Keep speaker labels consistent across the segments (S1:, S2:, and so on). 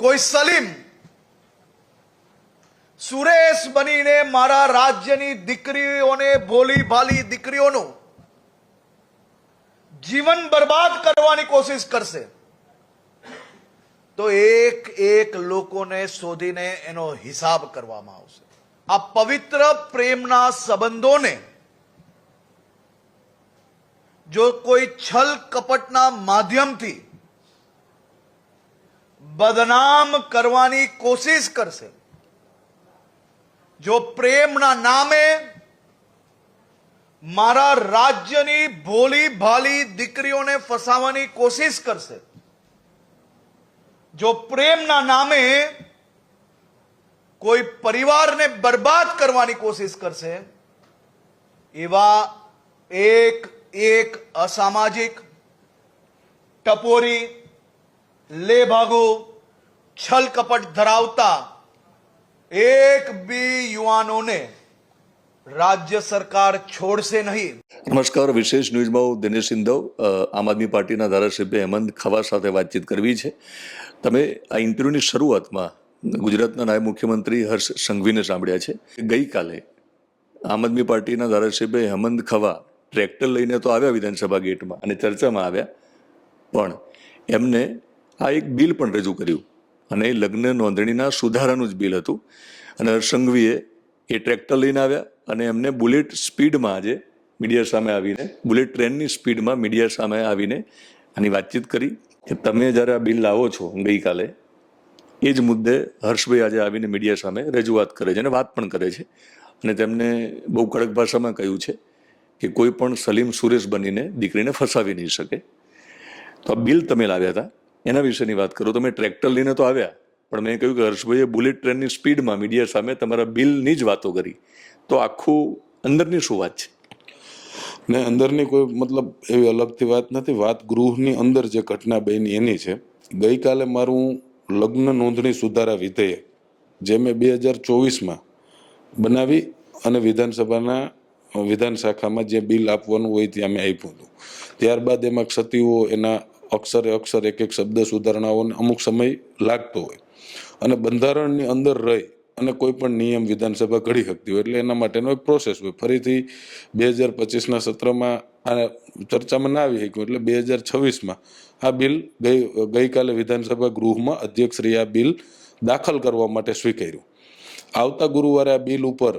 S1: કોઈ સલીમ સુરેશ બનીને મારા રાજ્યની દીકરીઓને, ભોલી ભાલી દીકરીઓનું જીવન બરબાદ કરવાની કોશિશ કરશે તો એક એક લોકોને શોધીને એનો હિસાબ કરવામાં આવશે. આ પવિત્ર પ્રેમના સંબંધોને જો કોઈ છલ કપટના માધ્યમથી બદનામ કરવાની કોશિશ કરશે, જો પ્રેમના નામે મારા રાજ્યની ભોલી ભાલી દીકરીઓને ફસાવવાની કોશિશ કરશે, જો પ્રેમના નામે કોઈ પરિવારને બરબાદ કરવાની કોશિશ કરશે, એવા એક એક અસામાજિક, ટપોરી, લેભાગુ, છલ કપટ ધરાવતા એક બી યુવાનોને રાજ્ય સરકાર છોડશે નહીં.
S2: નમસ્કાર, વિશેષ ન્યૂઝમાં હું દિનેશ સિંધવ, આમ આદમી પાર્ટીના ધારાસભ્ય હેમંત ખવા સાથે વાતચીત કરવી છે. તમે આ ઇન્ટરવ્યુની શરૂઆતમાં ગુજરાતના નાયબ મુખ્યમંત્રી હર્ષ સંઘવીને સાંભળ્યા છે. ગઈકાલે આમ આદમી પાર્ટીના ધારાસભ્ય હેમંત ખવા ટ્રેક્ટર લઈને તો આવ્યા વિધાનસભા ગેટમાં અને ચર્ચામાં આવ્યા, પણ એમને આ એક બિલ પણ રજૂ કર્યું અને એ લગ્ન નોંધણીના સુધારાનું જ બિલ હતું. અને હર્ષ સંઘવીએ એ ટ્રેક્ટર લઈને આવ્યા અને એમને બુલેટ સ્પીડમાં આજે મીડિયા સામે આવીને, બુલેટ ટ્રેનની સ્પીડમાં મીડિયા સામે આવીને આની વાતચીત કરી કે તમે જ્યારે આ બિલ લાવો છો ગઈકાલે, એ જ મુદ્દે હર્ષભાઈ આજે આવીને મીડિયા સામે રજૂઆત કરે છે અને વાત પણ કરે છે. અને તેમને બહુ કડક ભાષામાં કહ્યું છે કે કોઈ પણ સલીમ સુરેશ બનીને દીકરીને ફસાવી નહીં શકે. તો આ બિલ તમે લાવ્યા હતા, એના વિશેની વાત કરો. તમે ટ્રેક્ટર લઈને તો આવ્યા, પણ મેં કહ્યું કે હર્ષભાઈએ બુલેટ ટ્રેનની સ્પીડમાં મીડિયા સામે તમારા બિલની જ વાતો કરી. તો આખું અંદરની શું વાત છે?
S3: ને અંદરની કોઈ મતલબ એવી અલગથી વાત નથી. વાત ગૃહની અંદર જે ઘટના બની એની છે. ગઈકાલે મારું લગ્ન નોંધણી સુધારા વિધેયક જે મેં 2024માં બનાવી અને વિધાન શાખામાં જે બિલ આપવાનું હોય ત્યાં મેં આપ્યું હતું. ત્યારબાદ એમાં ક્ષતિઓ, એના અક્ષરે અક્ષર એક એક શબ્દ સુધારણાઓને અમુક સમય લાગતો હોય અને બંધારણની અંદર રહી અને કોઈ પણ નિયમ વિધાનસભા ઘડી શકતી હોય, એટલે એના માટેનો એક પ્રોસેસ હોય. ફરીથી 2025ના સત્રમાં આ ચર્ચામાં ના આવી શક્યું, એટલે 2026માં આ બિલ ગઈકાલે વિધાનસભા ગૃહમાં અધ્યક્ષશ્રીએ આ બિલ દાખલ કરવા માટે સ્વીકાર્યું. આવતા ગુરુવારે આ બિલ ઉપર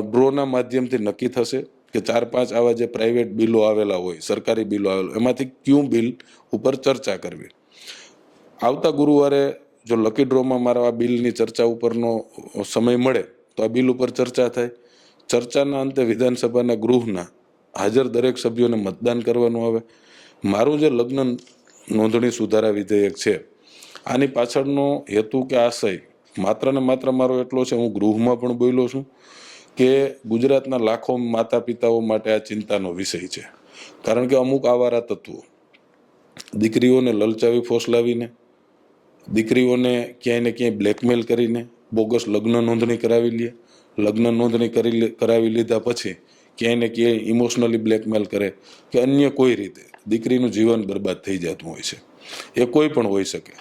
S3: ડ્રોના માધ્યમથી નક્કી થશે કે 4-5 આવા જે પ્રાઇવેટ બિલો આવેલા હોય, સરકારી બિલો આવેલા, એમાંથી કયું બિલ ઉપર ચર્ચા કરવી. આવતા ગુરુવારે જો લકી ડ્રોમાં મારા આ બિલની ચર્ચા ઉપરનો સમય મળે તો આ બિલ ઉપર ચર્ચા થાય. ચર્ચાના અંતે વિધાનસભાના ગૃહના હાજર દરેક સભ્યોને મતદાન કરવાનું આવે. મારું જે લગ્ન નોંધણી સુધારા વિધેયક છે, આની પાછળનો હેતુ કે આશય માત્ર ને માત્ર મારો એટલો છે, હું ગૃહમાં પણ બોલ્યો છું કે ગુજરાતના લાખો માતા પિતાઓ માટે આ ચિંતાનો વિષય છે. કારણ કે અમુક આવારા તત્વો દીકરીઓને લલચાવી ફોસલાવીને, દીકરીઓને ક્યાંય ને ક્યાંય બ્લેકમેલ કરીને બોગસ લગ્ન નોંધણી કરાવી લે. લગ્ન નોંધણી કરાવી લીધા પછી ક્યાંય ને ક્યાંય ઇમોશનલી બ્લેકમેલ કરે કે અન્ય કોઈ રીતે દીકરીનું જીવન બરબાદ થઈ જતું હોય છે. એ કોઈ પણ હોઈ શકે.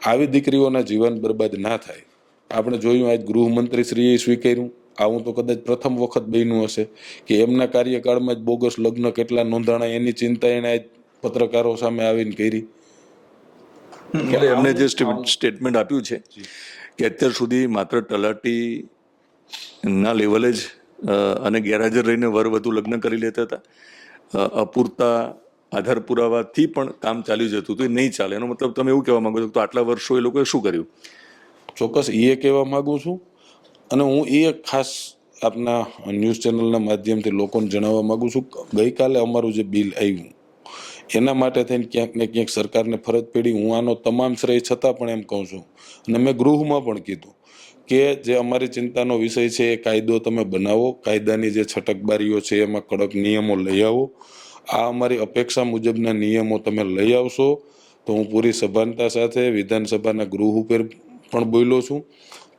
S3: આવી દીકરીઓના જીવન બરબાદ ના થાય. આપણે જોયું, આજ ગૃહમંત્રીશ્રીએ સ્વીકાર્યું, આવું તો કદાચ પ્રથમ વખત બન્યું હશે કે એમના કાર્યકાળમાં જ બોગસ લગ્ન કેટલા નોંધાણા, એની ચિંતા એને આજ પત્રકારો સામે આવીને કરી.
S2: એટલે એમને જે સ્ટેટમેન્ટ આપ્યું છે કે અત્યાર સુધી માત્ર તલાટીના લેવલે જ અને ગેરહાજર રહીને વર વધુ લગ્ન કરી લેતા હતા, અપૂરતા આધાર પુરાવાથી પણ કામ ચાલી જતું હતું, એ નહીં ચાલે. એનો મતલબ તમે એવું કહેવા માંગો છો તો આટલા વર્ષો એ લોકોએ શું કર્યું?
S3: ચોક્કસ એ કહેવા માગું છું, અને હું એ ખાસ આપના ન્યૂઝ ચેનલના માધ્યમથી લોકોને જણાવવા માગું છું. ગઈકાલે અમારું જે બિલ આવ્યું એના માટે થઈને ક્યાંક ને ક્યાંક સરકારને ફરજ પડી. હું આનો તમામ શ્રેય છતાં પણ એમ કહું છું, અને મેં ગૃહમાં પણ કીધું કે જે અમારી ચિંતાનો વિષય છે એ કાયદો તમે બનાવો, કાયદાની જે છટકબારીઓ છે એમાં કડક નિયમો લઈ આવો. આ અમારી અપેક્ષા મુજબના નિયમો તમે લઈ આવશો તો હું પૂરી સભાનતા સાથે વિધાનસભાના ગૃહ ઉપર પણ બોલ્યો છું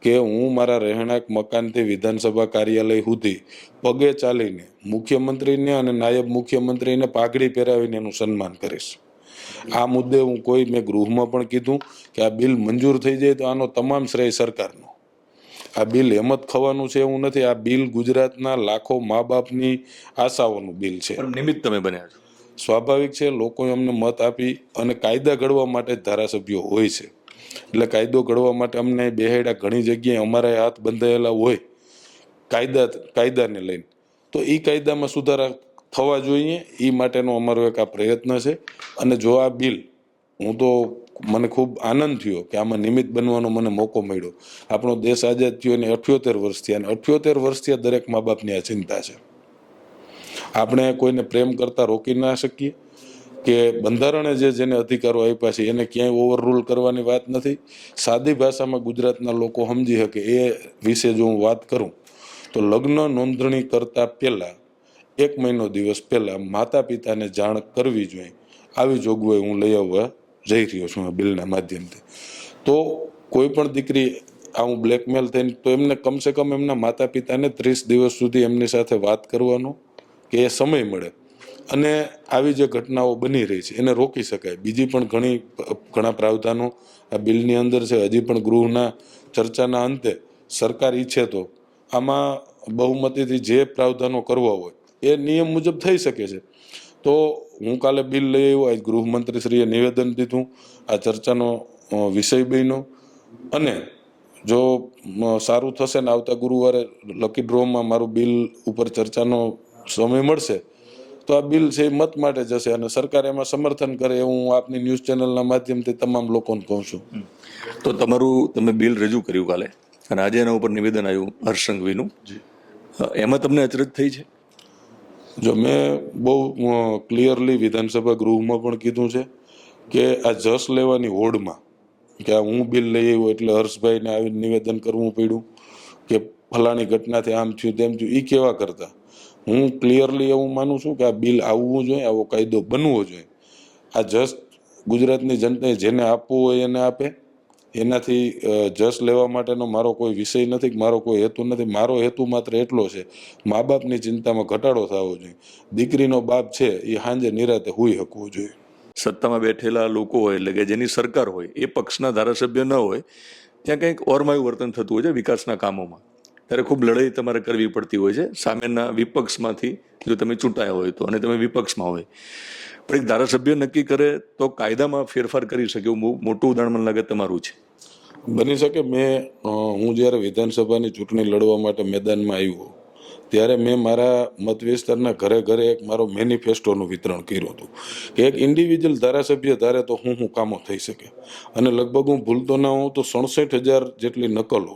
S3: કે હું મારા રહેણાંક મકાનથી વિધાનસભા કાર્યાલય સુધી પગે ચાલીને મુખ્યમંત્રીને અને નાયબ મુખ્યમંત્રીને પાઘડી પહેરાવીને એનું સન્માન કરીશ. આ મુદ્દે મેં ગૃહમાં પણ કીધું કે આ બિલ મંજૂર થઈ જાય તો આનો તમામ શ્રેય સરકારનો. આ બિલ હેમત ખવાનું છે એવું નથી. આ બિલ ગુજરાતના લાખો મા બાપની આશાઓનું બિલ છે.
S2: પણ નિમિત્ત તમે બન્યા છો.
S3: સ્વાભાવિક છે, લોકોએ અમને મત આપી અને કાયદા ઘડવા માટે જ ધારાસભ્યો હોય છે. એટલે કાયદો ઘડવા માટે અમને બેહેડા ઘણી જગ્યાએ અમારા હાથ બંધાયેલા હોય કાયદાને લઈને, તો એ કાયદામાં સુધારા થવા જોઈએ. એ માટેનો અમારો એક આ પ્રયત્ન છે. અને જો આ બિલ, મને ખૂબ આનંદ થયો કે આમાં નિમિત્ત બનવાનો મને મોકો મળ્યો. આપણો દેશ આઝાદ થયો એને 78 વર્ષ થયા, અને 78 વર્ષ થયા દરેક મા બાપની આ ચિંતા છે. આપણે કોઈને પ્રેમ કરતા રોકી ના શકીએ કે બંધારણે જેને અધિકારો આપ્યા છે એને ક્યાંય ઓવર રૂલ કરવાની વાત નથી. સાદી ભાષામાં ગુજરાતના લોકો સમજી શકે એ વિશે જો હું વાત કરું તો લગ્ન નોંધણી કરતા પહેલા 1 મહિનો દિવસ પહેલા માતા પિતાને જાણ કરવી જોઈએ. આવી જોગવાઈ હું લઈ આવવા જઈ રહ્યો છું આ બિલના માધ્યમથી. તો કોઈ પણ દીકરી આવું બ્લેકમેલ થઈને, તો એમને કમસે કમ એમના માતા પિતાને 30 દિવસ સુધી એમની સાથે વાત કરવાનો કે એ સમય મળે, અને આવી જે ઘટનાઓ બની રહી છે એને રોકી શકાય. બીજી પણ ઘણા પ્રાવધાનો આ બિલની અંદર છે. હજી પણ ગૃહના ચર્ચાના અંતે સરકાર ઈચ્છે તો આમાં બહુમતીથી જે પ્રાવધાનો કરવા હોય એ નિયમ મુજબ થઈ શકે છે. તો હું કાલે બિલ લઈ આવ્યો, આજ ગૃહમંત્રીશ્રીએ નિવેદન દીધું, આ ચર્ચાનો વિષય બન્યો. અને જો સારું થશે ને આવતા ગુરુવારે લકી ડ્રોમાં મારું બિલ ઉપર ચર્ચાનો સમય મળશે તો આ બિલ છે મત માટે જશે, અને સરકાર એમાં સમર્થન કરે એવું હું આપની ન્યૂઝ ચેનલના માધ્યમથી તમામ લોકોને કહું છું.
S2: તો તમે બિલ રજૂ કર્યું કાલે, અને આજે એના ઉપર નિવેદન આવ્યું હર્ષ સંઘવીનું. એમાં તમને અચરજ થઈ છે?
S3: જો મેં બહુ ક્લિયરલી વિધાનસભા ગૃહમાં પણ કીધું છે કે આ જસ લેવાની હોડમાં કે આ હું બિલ લઈ આવ્યો એટલે હર્ષભાઈને આવીને નિવેદન કરવું પડ્યું કે ફલાણી ઘટનાથી આમ થયું તેમ થયું, એ કેવા કરતા હું ક્લિયરલી એવું માનું છું કે આ બિલ આવવું જોઈએ, આવો કાયદો બનવો જોઈએ. આ જસ ગુજરાતની જનતાએ જેને આપવું હોય એને આપે. એનાથી જસ લેવા માટેનો મારો કોઈ વિષય નથી, મારો કોઈ હેતુ નથી. મારો હેતુ માત્ર એટલો છે, મા બાપની ચિંતામાં ઘટાડો થવો જોઈએ. દીકરીનો બાપ છે એ સાંજે નિરાતે હોઈ શકવો જોઈએ.
S2: સત્તામાં બેઠેલા લોકો હોય, એટલે કે જેની સરકાર હોય, એ પક્ષના ધારાસભ્ય ન હોય, ત્યાં કંઈક ઓરમાયું વર્તન થતું હોય છે વિકાસના કામોમાં. ત્યારે ખૂબ લડાઈ તમારે કરવી પડતી હોય છે સામેના વિપક્ષમાંથી. જો તમે ચૂંટાયા હોય તો, અને તમે વિપક્ષમાં હોય, પણ એક ધારાસભ્ય નક્કી કરે તો કાયદામાં ફેરફાર કરી શકે એવું મોટું ઉદાહરણ મને લાગે તમારું છે.
S3: બની શકે. હું જ્યારે વિધાનસભાની ચૂંટણી લડવા માટે મેદાનમાં આવ્યો ત્યારે મેં મારા મત વિસ્તારના ઘરે ઘરે એક મારો મેનિફેસ્ટોનું વિતરણ કર્યું હતું કે એક ઇન્ડિવિજ્યુઅલ ધારાસભ્ય ધારે તો હું કામો થઈ શકે. અને લગભગ હું ભૂલતો ના હોઉં તો 67,000 જેટલી નકલો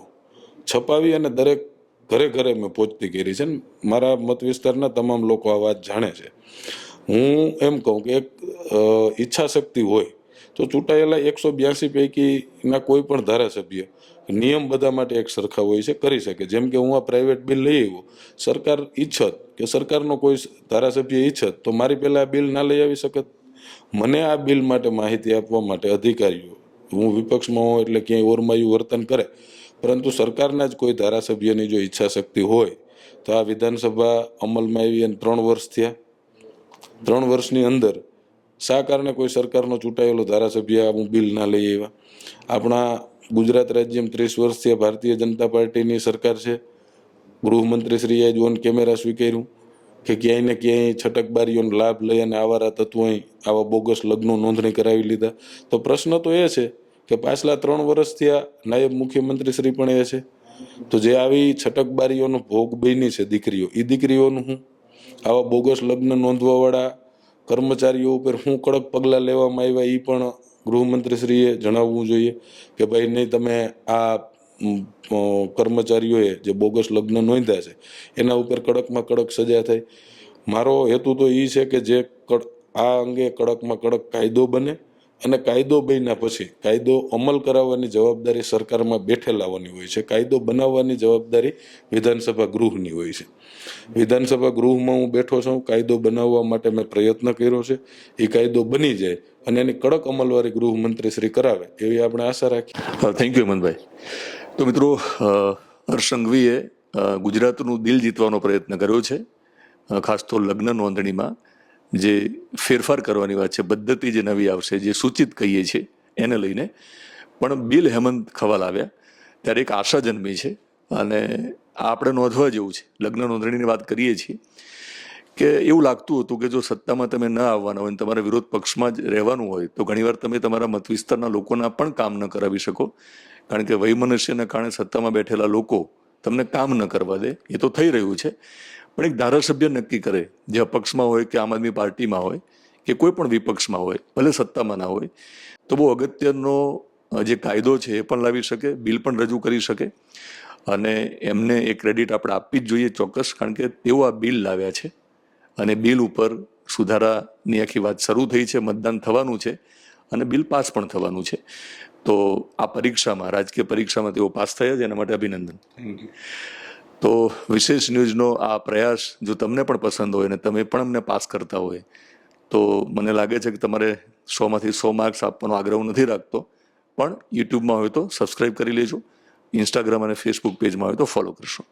S3: છપાવી અને દરેક ઘરે ઘરે મેં પહોંચતી કરી છે. મારા મત વિસ્તારના તમામ લોકો આ વાત જાણે છે. હું એમ કહું કે એક ઈચ્છા શક્તિ હોય તો ચૂંટાયેલા 182 પૈકીના કોઈ પણ ધારાસભ્ય, નિયમ બધા માટે એક સરખા હોય છે, કરી શકે. જેમ કે હું આ પ્રાઇવેટ બિલ લઈ આવ્યો, સરકાર ઈચ્છત કે સરકારનો કોઈ ધારાસભ્ય ઈચ્છત તો મારી પહેલાં આ બિલ ના લઈ આવી શકત. મને આ બિલ માટે માહિતી આપવા માટે અધિકારીઓ, હું વિપક્ષમાં હોઉં એટલે ક્યાંય ઓરમાયું વર્તન કરે, પરંતુ સરકારના જ કોઈ ધારાસભ્યની જો ઈચ્છા શક્તિ હોય તો આ વિધાનસભા અમલમાં આવી અને 3 વર્ષ થયા. 3 વર્ષની અંદર શા કારણે કોઈ સરકારનો ચૂંટાયેલો ધારાસભ્ય હું બિલ ના લઈ આવ્યા? આપણા ગુજરાત રાજ્યમાં 30 વર્ષથી ભારતીય જનતા પાર્ટીની સરકાર છે. ગૃહમંત્રીશ્રીએ જ ઓન કેમેરા સ્વીકાર્યું કે ક્યાંય ને ક્યાંય છટકબારીઓનો લાભ લઈ અને આવારા તત્વોએ આવા બોગસ લગ્નો નોંધણી કરાવી લીધા. તો પ્રશ્ન તો એ છે કે પાછલા 3 વર્ષથી આ નાયબ મુખ્યમંત્રીશ્રી પણ એ છે. તો જે આવી છટકબારીઓનો ભોગ બની છે દીકરીઓ, એ દીકરીઓનું હું આવા બોગસ લગ્ન નોંધવાવાળા કર્મચારીઓ ઉપર શું કડક પગલાં લેવામાં આવ્યા એ પણ ગૃહમંત્રીશ્રીએ જણાવવું જોઈએ કે ભાઈ નહીં, તમે આ કર્મચારીઓએ જે બોગસ લગ્ન નોંધ્યા છે એના ઉપર કડકમાં કડક સજા થાય. મારો હેતુ તો એ છે કે જે આ અંગે કડકમાં કડક કાયદો બને, અને કાયદો બન્યા પછી કાયદો અમલ કરાવવાની જવાબદારી સરકારમાં બેઠેલાઓની હોય છે. કાયદો બનાવવાની જવાબદારી વિધાનસભા ગૃહની હોય છે. વિધાનસભા ગૃહમાં હું બેઠો છું, કાયદો બનાવવા માટે મેં પ્રયત્ન કર્યો છે. એ કાયદો બની જાય અને એની કડક અમલવારી ગૃહમંત્રી શ્રી કરાવે એવી આપણે આશા રાખીએ.
S2: થેન્ક યુ હેમંતભાઈ. તો મિત્રો, હર્ષ સંઘવીએ ગુજરાતનું દિલ જીતવાનો પ્રયત્ન કર્યો છે, ખાસ તો લગ્ન નોંધણીમાં. જે ફેરફાર કરવાની વાત છે, પદ્ધતિ જે નવી આવશે, જે સૂચિત કહીએ છીએ એને લઈને પણ બિલ હેમંત ખવાલ આવ્યા ત્યારે એક આશા જન્મી છે. અને આ આપણે નોંધવા જેવું છે. લગ્ન નોંધણીની વાત કરીએ છીએ કે એવું લાગતું હતું કે જો સત્તામાં તમે ન આવવાના હોય, તમારે વિરોધ પક્ષમાં જ રહેવાનું હોય તો ઘણીવાર તમે તમારા મત વિસ્તારના લોકોના પણ કામ ન કરાવી શકો, કારણ કે વૈમનસ્યના કારણે સત્તામાં બેઠેલા લોકો તમને કામ ન કરવા દે. એ તો થઈ રહ્યું છે. પણ એક ધારાસભ્ય નક્કી કરે, જે અપક્ષમાં હોય કે આમ આદમી પાર્ટીમાં હોય કે કોઈ પણ વિપક્ષમાં હોય, ભલે સત્તામાં ના હોય, તો બહુ અગત્યનો જે કાયદો છે એ પણ લાવી શકે, બિલ પણ રજૂ કરી શકે. અને એમને એ ક્રેડિટ આપણે આપવી જ જોઈએ ચોક્કસ, કારણ કે તેઓ આ બિલ લાવ્યા છે અને બિલ ઉપર સુધારાની આખી વાત શરૂ થઈ છે. મતદાન થવાનું છે અને બિલ પાસ પણ થવાનું છે. તો આ પરીક્ષામાં, રાજકીય પરીક્ષામાં તેઓ પાસ થયા છે, એના માટે અભિનંદન. તો વિશેષ ન્યૂઝનો આ પ્રયાસ જો તમને પણ પસંદ હોય અને તમે પણ અમને પાસ કરતા હોય તો મને લાગે છે કે તમારે 100માંથી 100 માર્ક્સ આપવાનો આગ્રહ નથી રાખતો, પણ યુટ્યુબમાં હોય તો સબસ્ક્રાઇબ કરી લેજો, ઇન્સ્ટાગ્રામ અને ફેસબુક પેજમાં હોય તો ફોલો કરશો.